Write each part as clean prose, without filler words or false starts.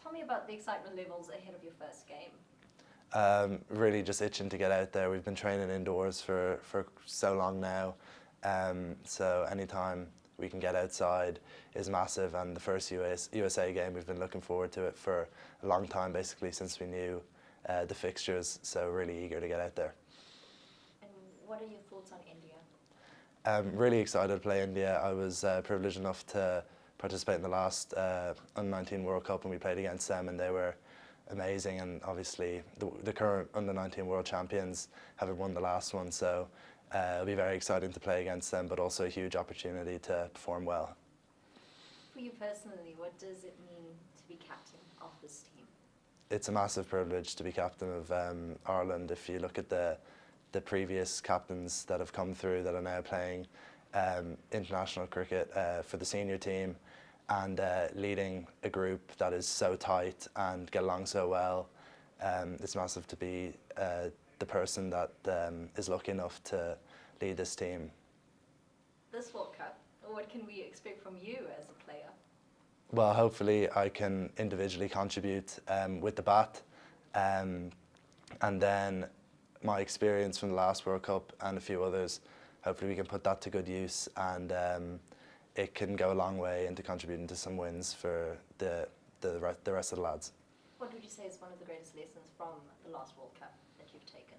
Tell me about the excitement levels ahead of your first game. Really just itching to get out there. We've been training indoors for so long now, so anytime we can get outside is massive, and the first USA game, we've been looking forward to it for a long time, basically since we knew the fixtures, so really eager to get out there. And what are your thoughts on India? Really excited to play India. I was privileged enough to participate in the last Under-19 World Cup, and we played against them, and they were amazing, and obviously the current Under-19 World Champions, having won the last one, so it'll be very exciting to play against them, but also a huge opportunity to perform well. For you personally, what does it mean to be captain of this team? It's a massive privilege to be captain of Ireland. If you look at the previous captains that have come through that are now playing international cricket for the senior team, and leading a group that is so tight and get along so well, it's massive to be the person that is lucky enough to lead this team. This World Cup, what can we expect from you as a player? Well, hopefully I can individually contribute with the bat, and then my experience from the last World Cup and a few others, hopefully we can put that to good use, and it can go a long way into contributing to some wins for the rest of the lads. What would you say is one of the greatest lessons from the last World Cup that you've taken?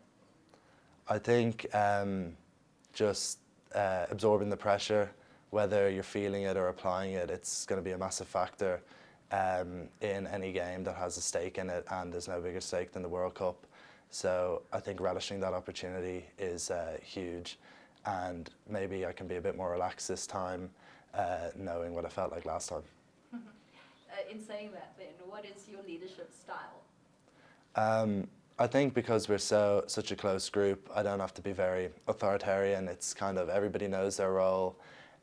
I think just absorbing the pressure, whether you're feeling it or applying it, it's going to be a massive factor in any game that has a stake in it, and there's no bigger stake than the World Cup. So I think relishing that opportunity is huge, and maybe I can be a bit more relaxed this time, knowing what I felt like last time. In saying that then, what is your leadership style? I think because we're such a close group, I don't have to be very authoritarian. It's kind of everybody knows their role,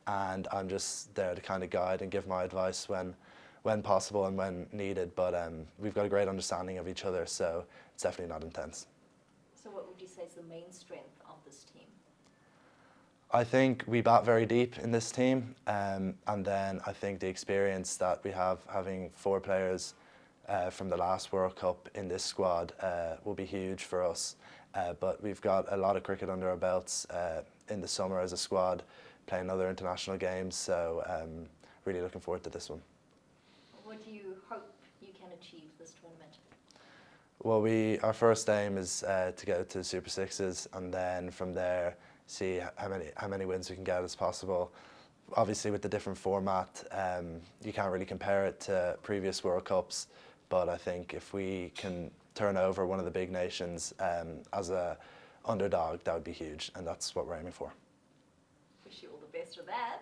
and I'm just there to kind of guide and give my advice when possible and when needed. But we've got a great understanding of each other, so it's definitely not intense. So what would you say is the main strength of this team? I think we bat very deep in this team, and then I think the experience that we have, having 4 players from the last World Cup in this squad, will be huge for us. But we've got a lot of cricket under our belts in the summer as a squad, playing other international games, so really looking forward to this one. What do you hope you can achieve this tournament? Well, our first aim is to go to Super Sixes, and then from there see how many wins we can get as possible. Obviously, with the different format, you can't really compare it to previous World Cups, but I think if we can turn over one of the big nations as a underdog, that would be huge, and that's what we're aiming for. Wish you all the best with that.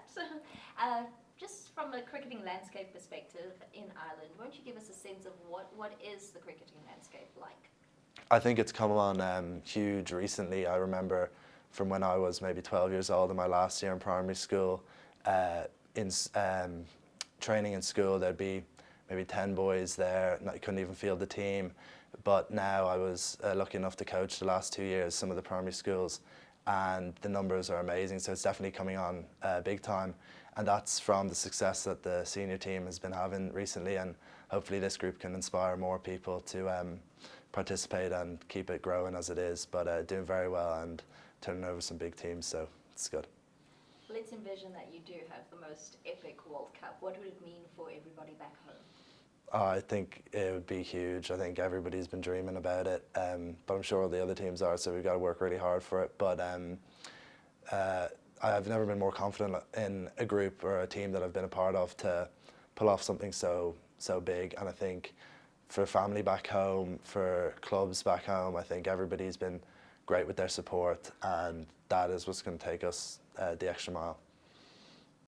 Just from a cricketing landscape perspective in Ireland, won't you give us a sense of what is the cricketing landscape like? I think it's come on huge recently. I remember from when I was maybe 12 years old in my last year in primary school, in training in school, there'd be maybe 10 boys there, and I couldn't even field the team. But now I was lucky enough to coach the last 2 years some of the primary schools, and the numbers are amazing, so it's definitely coming on big time. And that's from the success that the senior team has been having recently, and hopefully this group can inspire more people to participate and keep it growing as it is, but doing very well and turning over some big teams, so it's good. Let's envision that you do have the most epic World Cup. What would it mean for everybody back home? I think it would be huge. I think everybody's been dreaming about it, but I'm sure all the other teams are, so we've got to work really hard for it. But I've never been more confident in a group or a team that I've been a part of to pull off something so big. And I think for family back home, for clubs back home, I think everybody's been great with their support, and that is what's going to take us the extra mile.